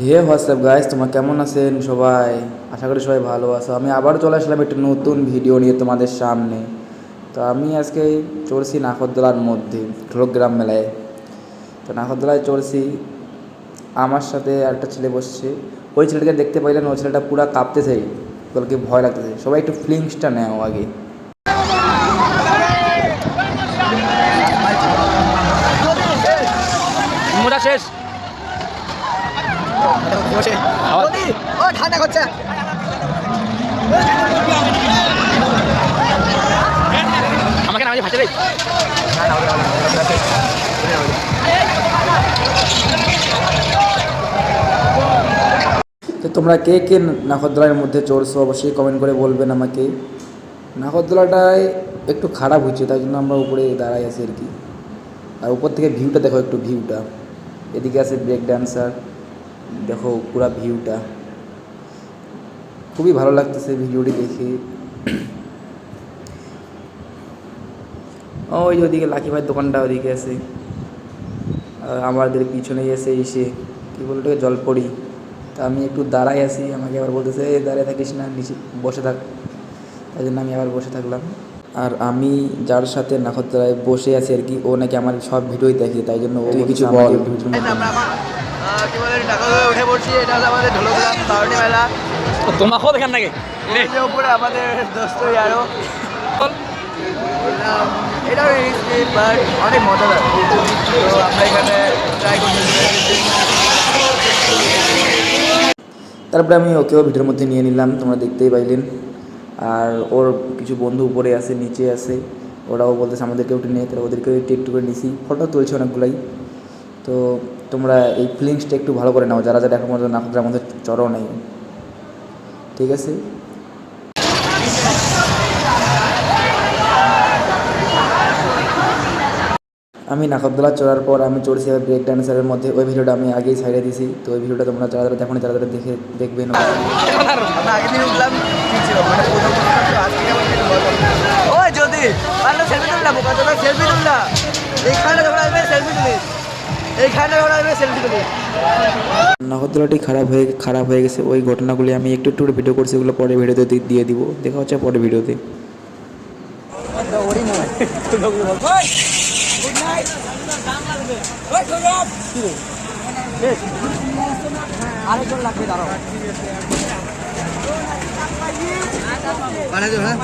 হে WhatsApp guys, তোমরা কেমন আছেন সবাই? আশা করি সবাই ভালো আছো। আমি আবার চলে আসলাম একটা নতুন ভিডিও নিয়ে তোমাদের সামনে। তো আমি আজকে চড়ছি নাগরদোলার মধ্যে ঢোলগ্রাম মেলায়। তো নাগরদোলায় চড়ছি, আমার সাথে আরেকটা ছেলে বসছে। ওই ছেলেটাকে দেখতে পাইলেন, ওই ছেলেটা পুরো কাঁপতেছে, বলকে ভয় লাগতেছে। সবাই একটু ফিলিংসটা নেও আগে। মোটা শেষ ঠান্ডা করছে। আমাকে নামাজি ভাসে রে। তো তোমরা কে কে নাগরদোলার মধ্যে চড়ছো অবশ্যই কমেন্ট করে বলবেন আমাকে। নাগরদোলাটায় একটু খারাপ হচ্ছে, তাই জন্য আমরা উপরে দাঁড়াই আছি আর কি। আর উপর থেকে ভিউটা দেখো, একটু ভিউটা। এদিকে আছে ব্রেক ডান্সার, দেখো পুরা ভিউটা। খুবই ভালো লাগতেছে ভিডিওটি দেখে। ওই যে ওদিকে লাকি ভাইয়ের দোকানটা ওদিকে আছে। আর আমাদের পিছনেই আছে এসে কী বলতো জলপরি। তা আমি একটু দাঁড়াই আছি, আমাকে আবার বলতেছে এই দাঁড়িয়ে থাকিস না, নিচে বসে থাক। তাই জন্য আমি আবার বসে থাকলাম। আর আমি যার সাথে নাগরদোলায় বসে আছি আর কি, ও নাকি আমার সব ভিডিওই দেখে, তাই জন্য ও কিছু বল। উঠে পড়ছি, এটা হলো আমাদের ঢোলগ্রাম বারোটি মেলা। তোমাকেও দেখান নাকি উপরে আমাদের দোস্ত আরো এটাও বাট অনেক মজাদার। তো আমরা এখানে ট্রাই করছি। তারপরে আমি ওকেও ভিডিওর মধ্যে নিয়ে নিলাম, তোমরা দেখতেই পাইলেন। আর ওর কিছু বন্ধু উপরে আছে, নিচে আছে, ওরাও বলতেছে আমাদেরকে উঠে নিয়ে, তারা ওদেরকেও একটু করে নিছি, ফটো তুলছে অনেকগুলাই। তো তোমরা এই ফিলিংসটা একটু ভালো করে নাও, যারা যারা এখন পর্যন্ত নাগরদোলার মধ্যে চড়ো নেই, ঠিক আছে? আমি নাগরদোলা চড়ার পর আমি চড়ছি আবার ব্রেক ডান্সারের মধ্যে। ওই ভিডিওটা আমি আগেই ছাইড়ে দিছি, তো ওই ভিডিওটা তোমরা যারা যারা দেখো না, যারা যারা দেখবেন। আমরা আগের দিন উঠলাম, ঠিক ছিল মানে প্রথম আজকে আমার একটু ভয় করছে। ওই যদি পারলে সেলফি তুললা, বোকা তোরা সেলফি তুললা। এইখানে যখন আসবে সেলফি তুলিস, এইখানে যখন আসবে সেলফি তুলিস। নাগরদোলাটি খারাপ হয়ে গেছে। ওই ঘটনাগুলি আমি একটু একটু করে ভিডিও করছি, ওগুলো পরে ভিডিওতে দিয়ে দিব। দেখা হচ্ছে পরে ভিডিওতে। আরেকজন লাগবে, দাঁড়াও। বানাই দেবো, হ্যাঁ।